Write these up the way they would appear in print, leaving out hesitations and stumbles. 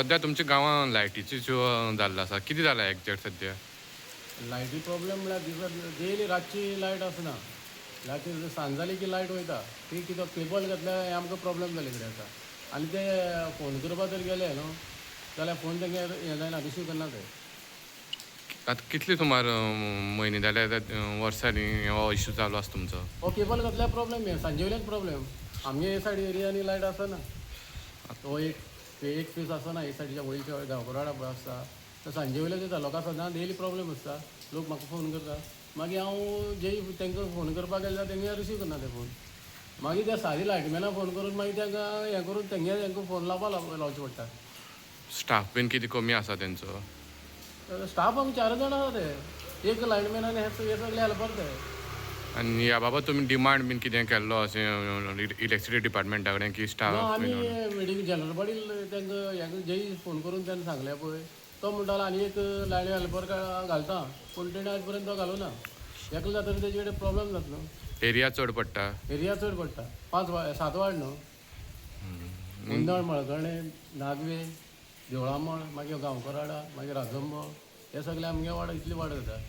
सध्या तुमच्या गांवांत लायटीची इश्यू जाल्लो आसा, कितें जाला एक्झॅक्ट सध्या? लायटी प्रॉब्लेम म्हळ्यार दिसा डेली रातची लायट आसना. रातची सांज जाली की लायट वयता. ती कितें केबल घातल्यार हें आमकां प्रॉब्लेम जाले कडेन आसा. आनी ते फोन करपा जर गेले न्हू जाल्यार फोन तेंगे हें जायना, रिसीव करना ते. आतां कितले सुमार म्हयने जाले वर्सांनी हो इश्यू चालू आसा तुमचो? हो केबल घातल्यार प्रॉब्लेम हें सांजे वयल्याच प्रॉब्लेम. आमगे हे सायड एरियांनी लायट आसना. तो एक पीस आसना. हे सायडीच्या वयच्या गांवकराडा पळय आसता तर सांजे वयल्याच येता. लोकां सदां डेली प्रॉब्लेम आसता. लोक म्हाका फोन करता. मागीर हांव जे तांकां फोन करपाक गेल्यार तेंगे रिसीव करना ते फोन. मागीर त्या सादी लायटमॅनाक फोन करून मागीर तांकां हें करून तेंगे फोन लावचे पडटा. स्टाफ बीन कितें कमी आसा तेंचो? स्टाफ आमी 4 जाण आसा ते. एक लायटमॅन आनी हे सगळे हेल्पर ते. आनी ह्या बाबत तुमी डिमांड बीन कितें केल्लो अशें इलेक्ट्रिसिटी डिपार्टमेंटा कडेन की स्टाफ आमी मिटींग जनरल बॉडीक तांकां हें जेई फोन करून तेन्ना सांगलें पळय तो म्हणटालो आनी एक लायट हेल्पर घालता. पूण तेणें आयज पर्यंत तो घालूना. एकलो जातकीर तेजे कडेन प्रॉब्लेम जाता न्हू. एरिया चड पडटा? एरिया चड पडटा. 7 वार्ड न्हू. मुंदळ, मळकर्णे, नागवे, देवळामळ, मागीर गांवकराडा, मागीर राजंबो, हे सगळे आमगे वार्ड इतले वार्ड जाता.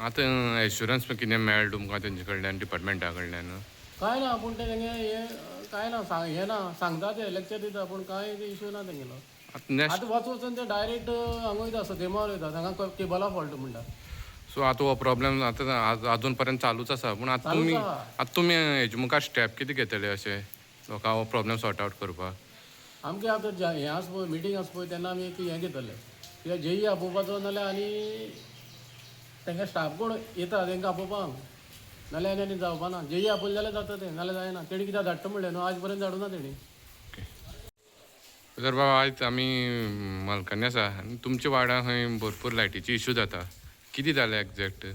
आतां एश्युरन्स कितें मेळ्ळें तुमकां तेंचे कडल्यान डिपार्टमेंटा कडल्यान? कांय ना. पूण तेंगे हें कांय ना. हें ना. सांगता ते लेक्चर दिता पूण कांय इश्यू ना तेंगेलो. आतां नेक्स्ट आतां वचून ते डायरेक्ट हांगा वयता सतेमार वयता. हांगा केबला फॉल्ट म्हणटा. सो आतां हो प्रॉब्लेम आतां अजून पर्यंत चालूच आसा. पूण चालूच आहा. आतां तुमी हेजे मुखार स्टेप कितें घेतले अशें लोकां हो प्रॉब्लेम सॉर्ट आवट करपाक? आमगे आतां हें आसा पळय मिटींग आसा पळय तेन्ना आमी एक हें घेतले कित्याक जेई आपोवपाचो नाल्यार आनी तेंगे स्टाफ कोण येता तेंकां आपोवपाक नाल्यार आनी जावपा ना. जेई आपयलें जाल्यार जाता तें नाल्यार जायना. तेणी कित्याक धाडटा म्हणलें न्हू आज पर्यंत धाडूना तेणी. तर बाबा आयज आमी मलकांनी आसा आनी तुमच्या वाड्यार खंय भरपूर लायटीची इश्यू जाता. कितें जालें एक्झॅक्ट?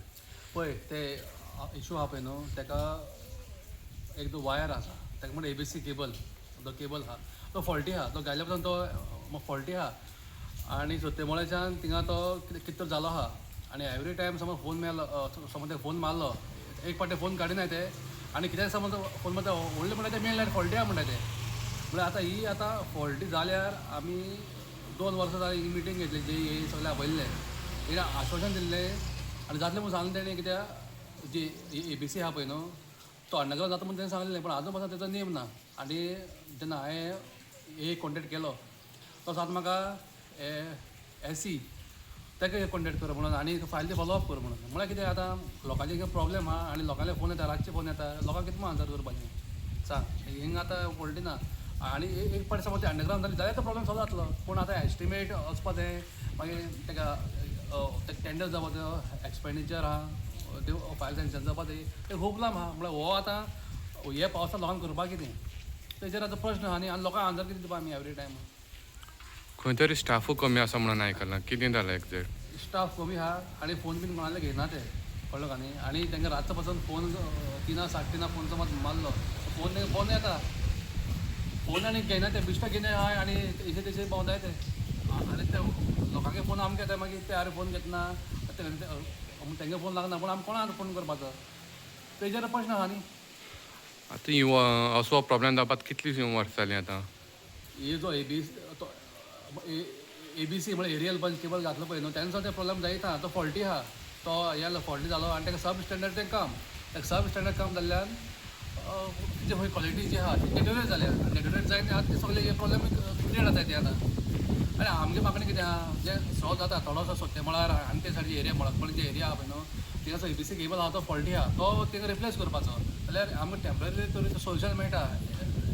पळय ते इशू आहा पळय न्हू तेका एक तो वायर आसा तेका म्हणटा ABC केबल. तो केबल आहा तो फॉल्टी आहा. तो घायल्या पासून तो फॉल्टी आहा आनी सत्तेमळेच्यान थिंगा तो कितें तर जालो आहा आनी एवरी टायम समज फोन मेळ्ळो समज ते फोन मारलो एक फावटी फोन काडिनाय ते आनी कित्याक समज फोन मारता व्हडले म्हणटा ते मेळ्ळे फॉल्टी आहा म्हणटा ते. म्हळ्यार आतां ही आतां फॉल्टी जाल्यार आमी 2 वर्सां जाली ही मिटींग घेतली जे सगळे आपयल्ले तेणें आश्वासन दिल्लें आनी जातलें म्हणून सांगलें तेणें कित्याक जी ABC आहा पळय न्हू तो अंडरग्रावंड जाता म्हणून तेणें सांगलें पूण आजून पासून तेचो नेम ना. आनी जेन्ना हांवें एक कॉन्टेक्ट केलो तो सांगता म्हाका SC ताका कॉन्टेक्ट कर म्हणून आनी फायल ती फॉलो अप कर म्हणून. म्हळ्यार कितें आतां लोकांचे प्रॉब्लेम आहा आनी लोकांले फोन येता रातचे फोन येता लोकांक कितें आन्सर करपाचें सांग. हिंगा आतां फॉल्टी ना आनी एक फावटी समज ते अंडरग्रावंड जाली जाल्यार तो प्रॉब्लेम सॉल्व जातलो. पूण आतां एस्टिमेट वचपा जाय मागीर तेका टेंडर जावपा जाय एक्सपेंडिचर आहा फायल सँक्शन जावपा जाय ते खूब लांब आहा. म्हळ्यार हो आतां हे पावसांत लोकांक करपाक कितें तेजेर आतां प्रश्न आहा आनी लोकांक आन्सर कितें दिवपा आमी एवरी टायम. खंय तरी स्टाफूय कमी आसा म्हणून आयकलां. कितें जालें एक्झॅक्ट? स्टाफ कमी आहा आनी फोन बीन कोणाले घेयना ते कळ्ळो का न्ही. आनी तेंका रातचो पासून फोन 3:30 फोन समज मारलो फोन येता फोन आनी घेयना ते बिश्ट घेयना हय आनी हेचे तेचे भोंवताय ते आनी ते लोकांगे फोन आमकां येता मागीर ते फोन घेतना तेंगे फोन लागना पूण आमी कोणाक फोन करपाचो तेजेर प्रश्न आहा न्ही. आतां असो प्रॉब्लेम जावपाक कितलीं वर्सां जालीं आतां? हे जो ABC म्हळ्यार एरियल बंच केबल घातलो पळय न्हू तेन्ना ते प्रॉब्लेम जायता. तो फॉल्टी आहा तो हे फॉल्टी जालो आनी तेका सब स्टँडर्ड तें काम तेका सब स्टँडर्ड काम जाल्ल्यान जे खंय क्वॉलिटी जी आहा ती डेटोरेट जाल्या आनी डेटोरेट जायन आतां ते सगळे हे प्रॉब्लेम क्रिएट जाताय ते आतां. आनी आमगे मागणी कितें आहा जे सॉल्व जाता थोडोसो सत्तेमळार आनी ते सायडीचे एरिया मळकपणीचे एरिया आहा पळय न्हू थिंगासो ABC केबल आहा तो फॉल्टी आहा तो थिंगा रिप्लेस करपाचो जाल्यार आमकां टेम्पररी तरी सोल्युशन मेळटा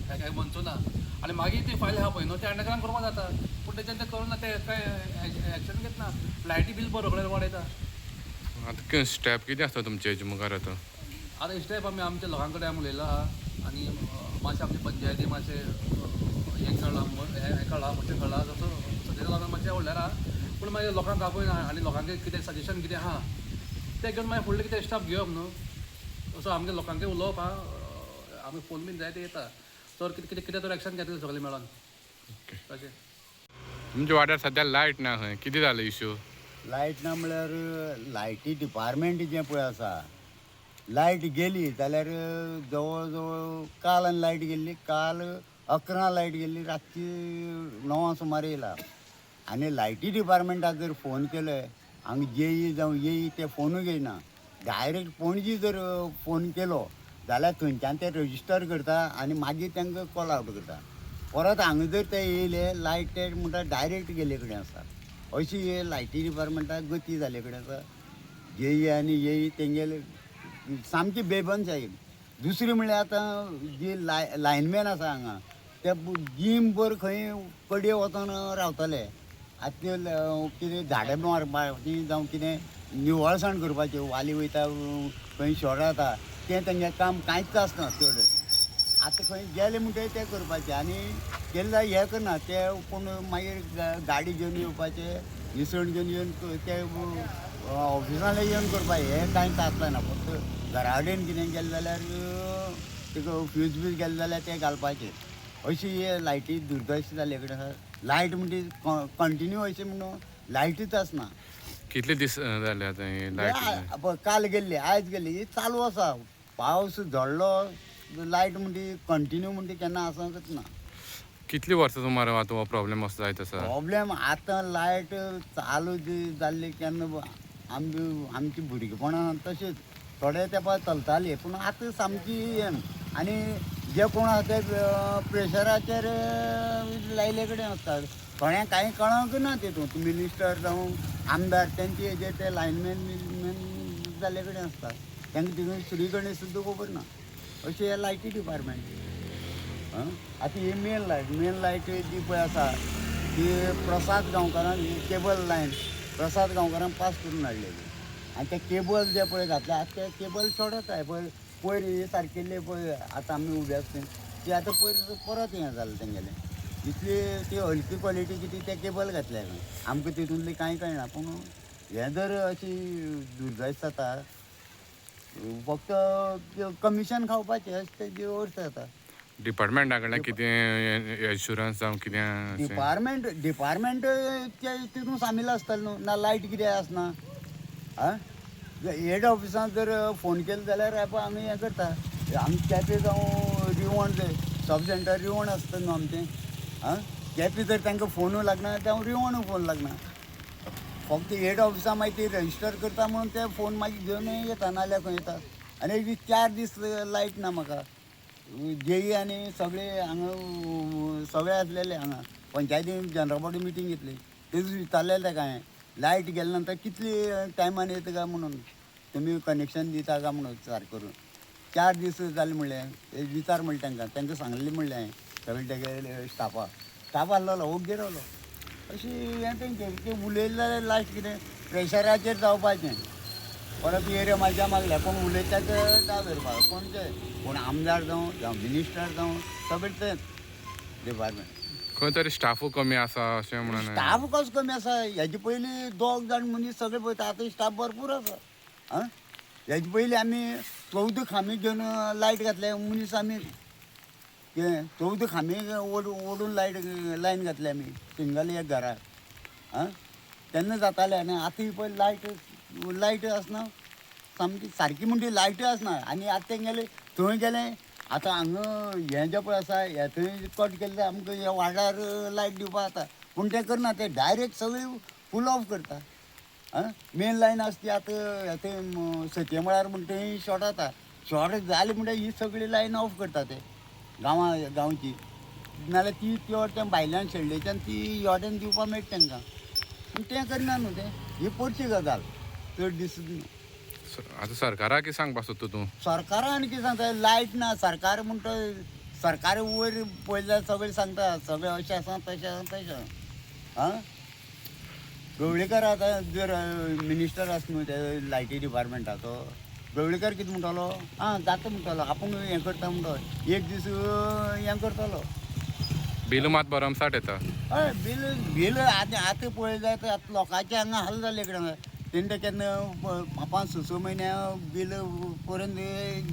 हेका मनसुना. आनी मागीर ती फायल आहा पळय न्हू ते अंडरग्रावंड करपा जाता पूण तेच्यान ते करूना ते काय एक्शन घेतना लायटी बील बरो कडेन वाडयता. आतां स्टेप कितें आसता तुमचे हेजे मुखार आतां? आतां स्टेप आमी आमच्या लोकां कडेन आमी उलयला आहा आनी मातशें आमचे पंचायती मातशें हें कळ्ळां हें कळ्ळां मातशें कळ्ळां तसो सद्याच्या लागून मातशें व्हडल्यार आहा पूण मागीर लोकांक आपयना आनी लोकांक कितें सजेशन कितें आहा तें घेवन मागीर फुडलें कितें स्टेप घेवप न्हू. तसो आमगे लोकांकय उलोवप आहा आमी फोन बीन जाय ते येता तर कितें तर एक्शन घेतलें सगळें मेळोन तशें. तुमच्या वाड्यार सद्या लायट ना खंय कितें जालें इश्यू? लायट ना म्हळ्यार लायटी डिपार्टमेंट जें पळय आसा लायट गेली जाल्यार जवळ जवळ काल आनी लायट गेल्ली काल 11 लायट गेल्ली रातची 9 सुमार येयला आनी लायटी डिपार्टमेंटाक जर फोन केलो हांगा जेई जावं येई ते फोनूय घेयना डायरेक्ट पणजी जर फोन केलो जाल्यार थंयच्यान ते रजिस्टर करता आनी मागीर तांकां कॉल आवट करता परत हांगा जर ते येयले लायट ते म्हणटा डायरेक्ट गेले कडेन आसा अशी हे लायटी डिपार्टमेंटाक गती जाले कडेन आसा जेई आनी येई तेंगेले सामकी बेबनशाही दुसरी म्हणल्यार आतां जी लायनमॅन आसा हांगा ते जीमभर खंय कडये वचोन रावतले आतां कितें झाडां मारपाची जावं कितें निवळसाण करपाचें वाली वयता खंय शॉर्ट जाता तें तेंगे काम कांयच आसना चड आतां खंय गेले म्हणटकीर तें करपाचें आनी केलें जाल्यार हें करना ते कोण मागीर गाडी घेवन येवपाचें निसण घेवन येवन ते ऑफिसांत येवन करपाचें हें कांयच आसना फक्त घरा कडेन कितें केलें जाल्यार तेका फ्यूज बीज गेले जाल्यार तें घालपाचें अशी हे लायटी दुर्दश जाले कडेन आसा लायट म्हणटी कंटिन्यू अशें म्हणून लायटूच आसना कितले दीस जाले आतां हे लायट पळय काल गेल्ली आयज गेल्ली ही चालू आसा पावस झडलो लायट म्हणटी कंटिन्यू म्हणटी केन्ना आसतच ना कितली वर्सां सुमार आतां हो प्रॉब्लेम असो जायत आसा प्रॉब्लेम आतां लायट चालू जाल्ली केन्ना आमची भुरगेपणां तशीच थोडे तेंपा चलताली पूण आतां सामकी आनी जे कोण आसा ते प्रेशराचेर लायले कडेन आसतात थोड्यांक कांय कळोंक ना तितून मिनिस्टर जावं आमदार तेंचे हेजेर ते लायनमॅन जाल्ले कडेन आसतात तांकां तितून श्री गणेश सुद्दां खबर ना अशें हे लायटी डिपार्टमेंट आतां ही मेन लायट जी पळय आसा ती प्रसाद गांवकारान ही केबल लायन प्रसाद गांवकारान पास करून हाडलेली आनी ते केबल जे पळय घातले आतां ते केबल चडत आहे पळय पयर हे सारकेल्ले पळय आतां आमी उबे आसता ती आतां पयर परत हें जालें तेंगेलें इतली ती हलकी क्वॉलिटीची ती ते केबल घातल्या आमकां तितूंतली कांय कळना पूण हें जर अशी दुर्दश जाता फक्त कमिशन खावपाचें अशें तेजी अर्थ जाता डिपार्टमेंटा कडल्यान कितें एश्युरन्स जावं कितें डिपार्टमेंटचे तितून सामील आसतले न्हू ना लायट कितें आसना आं हेड ऑफिसांत जर फोन केलो जाल्यार आमी हें करता आमी केपें जावं रिवण सब सेंटर रिवण आसता न्हू आमचें आं केपें जर तांकां फोनूय लागना जावं रिवणूय फोन लागना फक्त हेड ऑफिसां मागीर ती रजिस्टर करता म्हणून ते फोन मागीर घेवन येता नाल्यार खंय येता आनी एक 4 दीस लायट ना म्हाका जेई आनी सगळे हांगा सगळे आसलेले हांगा पंचायतीन जनरल बॉडी मिटींग घेतली ते दीस विचारलेलें तेका हांवें लायट गेले नंतर कितली टायमान येता काय म्हणून तुमी कनेक्शन दिता काय म्हणून विचार करून 4 दीस जाले म्हणलें विचार म्हणलें तांकां सांगलेलें म्हणलें हांवें सगळे तेगे स्टाफ आसलो ओग्गे रावलो अशी हें तेंचें उलयलें जाल्यार लास्ट कितें प्रेशराचेर जावपाचें परत एरिया म्हाज्या मागल्या कोण उलयता ते डाव धरपाक कोण आमदार जावं मिनिस्टर जावं सगळे तेच डिपार्टमेंट खंय तरी स्टाफूय कमी आसा अशें म्हणून स्टाफ कसो कमी आसा हेजे पयलीं 2 जाण मनीस सगळे पळयता आतां स्टाफ भरपूर आसा आं हेजे पयलीं आमी 14 खांबे घेवन लायट घातले मनीस आमी 14 खांबे ओडून लायन घातले आमी सिंगल एक घराक आं तेन्ना जातालें आनी आतां ही पळय लायट आसना सारकी म्हणटी लायट आसना आनी आतां तेंगेले थंय गेलें आतां हांगा हें जें पळय आसा हें थंय कट केलें आमकां ह्या वार्डार लायट दिवपा जाता पूण तें करना ते डायरेक्ट सगळी फूल ऑफ करता आं मेन लायन आसा ती आतां थंय सतये मळार म्हण थंय शॉर्ट जाता शॉर्ट जाली म्हणटा ही सगळी लायन ऑफ करता ते गांवची नाल्यार ती प्युअर त्या भायल्यान शेळडेच्यान ती योड्यान दिवपा मेळटा तांकां पूण तें करना न्हू तें ही पडची गजाल चड दिसत न्हू आतां सरकाराक कितें सांगपाक सोदता तूं सरकारान कितें सांगता लायट ना सरकार म्हणटा सरकार वयर पयल्यार सगळें सांगता सगळें अशें आसा तशें आसा तशें आं गवळीकर आतां जर मिनिस्टर आसा न्हू ते लायटी डिपार्टमेंटाचो गवळीकर कितें म्हणटालो आं जाता म्हणटालो आपूण हें करता म्हणटो एक दीस हें करतलो बील मात भरमसाट येता हय बील आतां पळय जायत आतां लोकांचे हांगा हाल जाल्ले कडेन तेंचे केन्ना 5-6 म्हयन्या बील पर्यंत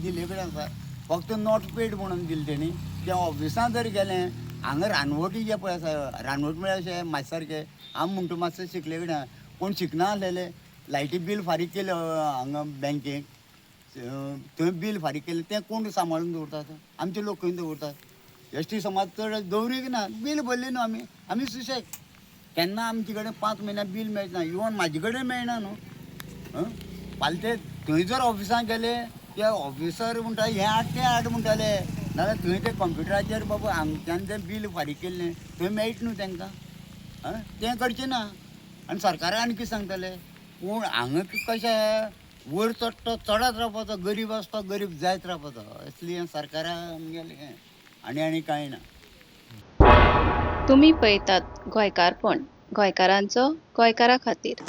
दिल्ले कडेन आसा फक्त नॉट पेड म्हणून दिलें तेणी तें ऑफिसांत जर गेलें हांगा रानवटी जे पळय आसा रानवट म्हळ्यार अशें म्हाजे सारकें हांव म्हणटा मातशें शिकले कडेन कोण शिकना आसलेले लायटी बील फारीक केलें हांगा बँकेक थंय बील फारीक केलें तें कोण सांबाळून दवरतात आमचे लोक खंय दवरतात एस टी समाज चड दवरीक ना बील भरली न्हू आमी सुशेग केन्ना आमचे कडेन 5 म्हयन्या बील मेळना, इवन म्हाजे कडेन मेळना न्हू. फाल्यां ते थंय जर ऑफिसांत गेले ते ऑफिसर म्हणटा हें हाड तें हाड म्हणटाले, नाजाल्यार थंय ते कंप्युटराचेर बाबा हांगच्यान तें बील फारीक केल्लें थंय मेळटा न्हू तांकां. तें करचें ना आनी सरकारान आनी कितें सांगतले. पूण हांगा कशें वयर चड तो चडत रावपाचो, गरीब आसता गरीब जायत रावपाचो, असली सरकारान आमगेलें आनी कांय ना. तुम्ही पळयतात गोंयकारपण, गोंयकारांचो गोंयकारा खातीर.